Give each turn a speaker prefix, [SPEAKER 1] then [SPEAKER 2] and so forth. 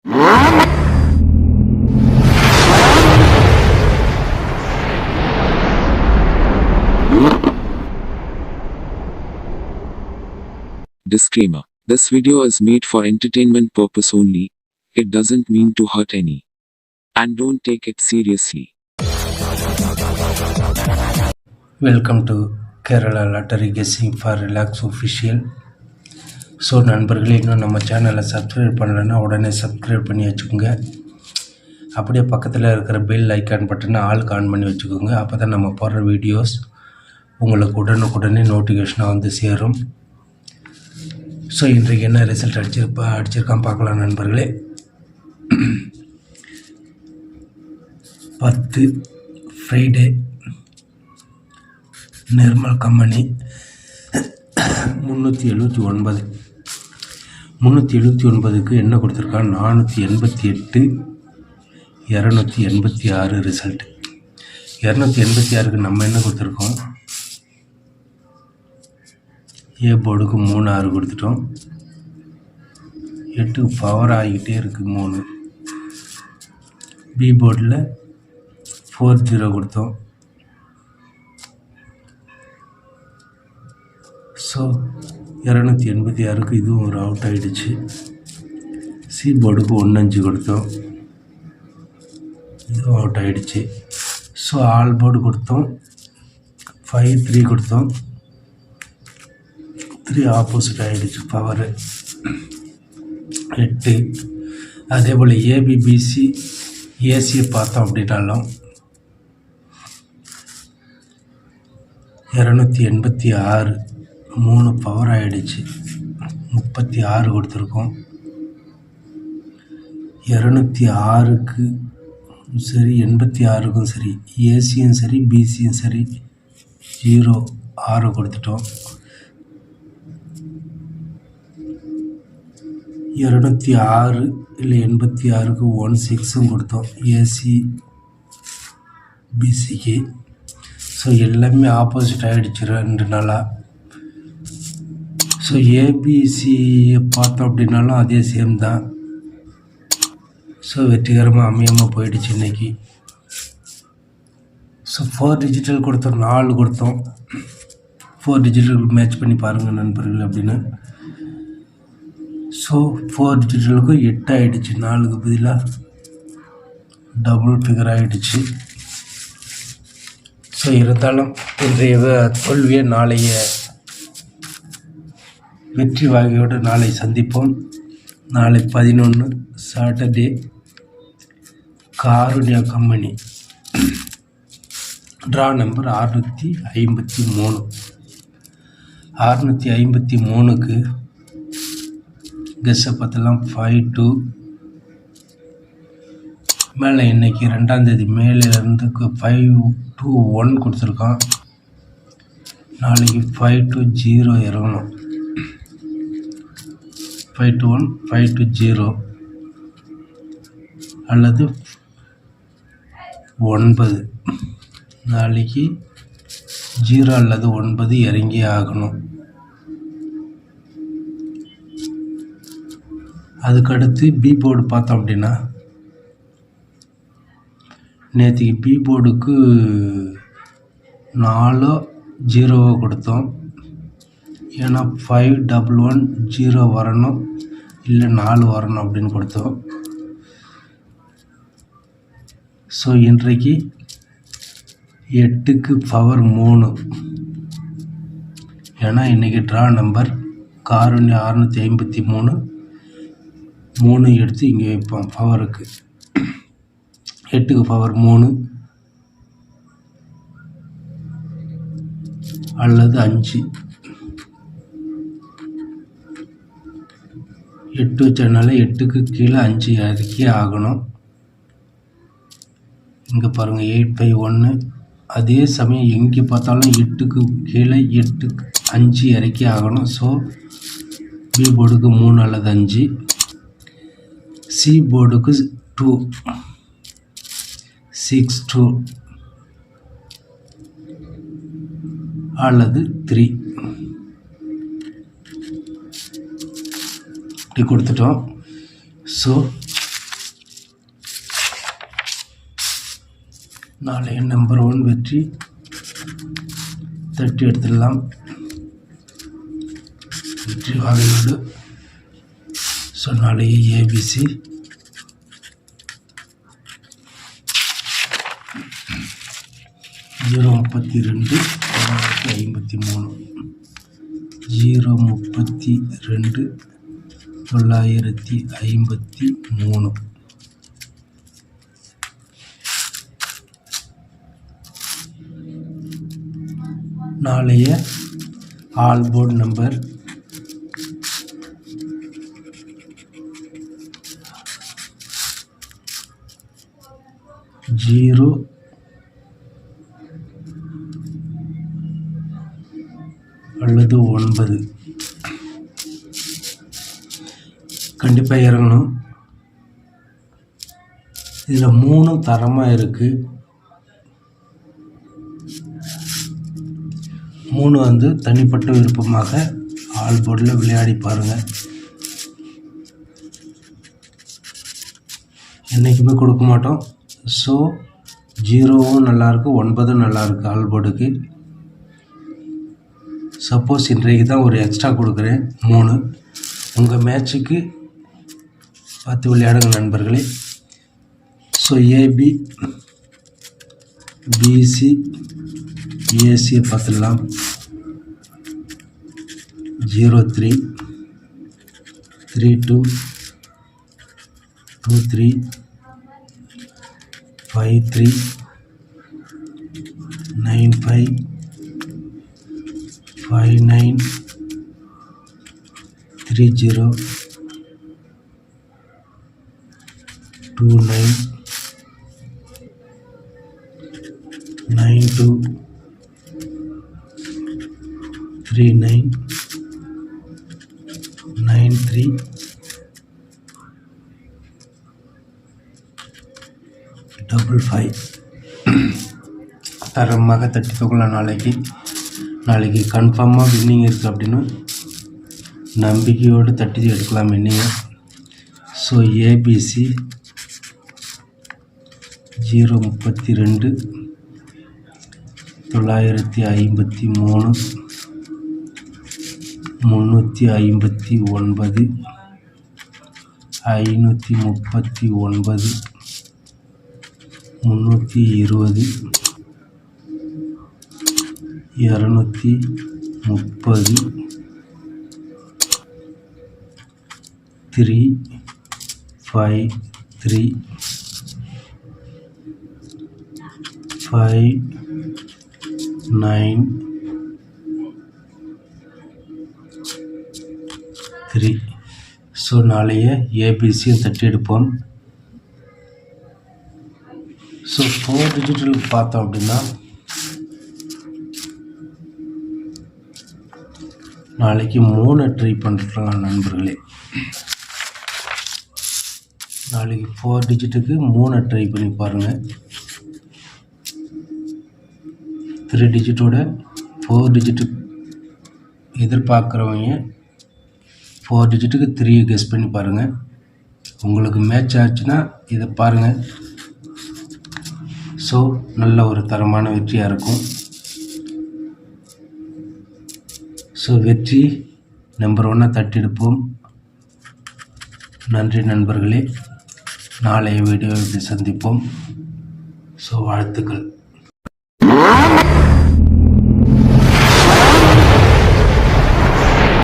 [SPEAKER 1] Disclaimer. This video is made for entertainment purpose only. It doesn't mean to hurt any. And don't take it seriously.
[SPEAKER 2] Welcome to Kerala lottery guessing for relax official. So நண்பர்களே, இன்னும் நம்ம சேனலை subscribe பண்ணலைன்னா உடனே subscribe பண்ணி வச்சுக்கோங்க. அப்படியே பக்கத்தில் இருக்கிற பெல் ஐக்கான் பட்டனை ஆளுக்கு ஆன் பண்ணி வச்சுக்கோங்க. அப்போ தான் நம்ம போடுற வீடியோஸ் உங்களுக்கு உடனுக்குடனே நோட்டிஃபிகேஷனாக வந்து சேரும். ஸோ இன்றைக்கு என்ன ரிசல்ட் அடிச்சிருக்கான் பார்க்கலாம் நண்பர்களே. 10 ஃப்ரைடே நிர்மல் கம்பெனி 379. 379க்கு என்ன கொடுத்துருக்கான்? 488, 286 ரிசல்ட். 286க்கு நம்ம என்ன கொடுத்துருக்கோம்? ஏ போர்டுக்கு 3 6 கொடுத்துட்டோம். 8 பவர் ஆகிக்கிட்டே இருக்குது 3. பி போர்டில் 4 0 கொடுத்தோம். ஸோ 286க்கு இதுவும் ஒரு அவுட் ஆகிடுச்சு. சி போர்டுக்கு 1 5 கொடுத்தோம், இதுவும் அவுட் ஆகிடுச்சு. ஸோ ஆல் போர்டு கொடுத்தோம், 5 3 கொடுத்தோம், 3 ஆப்போசிட் ஆகிடுச்சு பவரு 8. அதே போல் ஏபிபிசி ஏசியை பார்த்தோம் அப்படின்னாலும் 286 3 பவர் ஆகிடுச்சு, 36 கொடுத்துருக்கோம். 206க்கு சரி 86க்கும் சரி, ஏசியும் சரி பிசியும் சரி 0 6 கொடுத்துட்டோம். 206 இல்லை 86க்கு 1 6ம் கொடுத்தோம் ஏசி பிசிக்கு. ஸோ எல்லாமே ஆப்போசிட் ஆகிடுச்சு 2 நாளாக. ஸோ ஏபிசியை பார்த்தோம் அப்படின்னாலும் அதே சேம் தான். ஸோ வெற்றிகரமாக அமையாமல் போயிடுச்சு இன்றைக்கி. ஸோ 4 டிஜிட்டல் கொடுத்தோம், 4 கொடுத்தோம். 4 டிஜிட்டல் மேட்ச் பண்ணி பாருங்கள் நண்பர்கள் அப்படின்னு. ஸோ 4 டிஜிட்டலுக்கு 8 ஆகிடுச்சு, 4க்கு பதிலாக டபுள் ஃபிகர் ஆகிடுச்சு. ஸோ இருந்தாலும் இன்றைய தோல்வியை நாளைய வெற்றி வாகையோடு நாளை சந்திப்போம். நாளை 11 Saturday Karunya company draw number 653. 653க்கு கெஸ்ஸை பார்த்தலாம் 5 2. மேலே இன்றைக்கி 2ஆம் தேதி மேலேருந்து 5 2 1 கொடுத்துருக்கான். நாளைக்கு 5 2 0 இறங்கணும். 5 2 1 5 2 0 அல்லது 9. நாளைக்கு 0 அல்லது 9 இறங்கி ஆகணும். அதுக்கடுத்து பி போர்டு பார்த்தோம் அப்படின்னா நேற்றுக்கு பி போர்டுக்கு 4 0 கொடுத்தோம். ஏன்னா 5 1 1 0 வரணும், இல்லை 4 வரணும் அப்படின்னு கொடுத்தோம். ஸோ இன்றைக்கு 8க்கு பவர் 3. ஏன்னா இன்றைக்கி ட்ரா நம்பர் காருண்யா 653 3 எடுத்து இங்கே வைப்போம் பவருக்கு. 8க்கு பவர் 3 அல்லது 5. 8 வச்சனால 8க்கு கீழே 5 இறக்கி ஆகணும். இங்கே பாருங்கள் 8 by 1. அதே சமயம் எங்கே பார்த்தாலும் 8க்கு கீழே 8க்கு 5 இறக்கி ஆகணும். ஸோ பி போர்டுக்கு 3 அல்லது 5. சி போர்டுக்கு 2 6 2 அல்லது 3 இப்படி கொடுத்துட்டோம். ஸோ நாளைய நம்பர் 1 வெற்றி தட்டி எடுத்துடலாம். வெற்றி வாகையோடு. ஸோ நாளைய ஏபிசி 032 953 032 953. நாளைய ஆல் போர்டு நம்பர் 0 அல்லது 9 கண்டிப்பாக இறங்கணும். இதில் 3 தரமாக இருக்குது. 3 தனிப்பட்ட விருப்பமாக ஆல் போர்டில் விளையாடி பாருங்கள். என்றைக்குமே கொடுக்க மாட்டோம். ஸோ 0வும் நல்லாயிருக்கு, 9ம் நல்லாயிருக்கு ஆல் போர்டுக்கு. சப்போஸ் இன்றைக்கு தான் ஒரு எக்ஸ்ட்ரா கொடுக்குறேன் 3. உங்கள் மேட்சுக்கு பார்த்து விளையாடுங்க நண்பர்களே. ஸோ ஏபி பிசி ஏசியை பார்த்துடலாம். 03 32 23 53 95 59 30 29 92 39 93 55. தரமாக தட்டி தூக்கலாம். நாளைக்கு கன்ஃபார்மாக வின்னிங் இருக்குது அப்படின்னு நம்பிக்கையோடு தட்டி எடுக்கலாம் வின்னிங்கை. So ABC 032 953 359 539 320 230 353 593. ஸோ நாளைய ஏபிசியும் தட்டி எடுப்போம். ஸோ 4 டிஜிட்டல் பார்த்தோம் அப்படின்னா நாளைக்கு 3 ட்ரை பண்ணுறலாம் நண்பர்களே. நாளைக்கு 4 டிஜிட்டுக்கு 3 ட்ரை பண்ணி பாருங்கள். 3 டிஜிட்டோட 4 டிஜிட்டு எதிர்பார்க்குறவங்க 4 டிஜிட்டுக்கு 3 கெஸ் பண்ணி பாருங்கள். உங்களுக்கு மேட்ச் ஆச்சுன்னா இதை பாருங்கள். ஸோ நல்ல ஒரு தரமான வெற்றியாக இருக்கும். ஸோ வெற்றி நம்பர் 1 தட்டிடுப்போம். நன்றி நண்பர்களே. நாளைய வீடியோவில் சந்திப்போம். ஸோ வாழ்த்துக்கள்.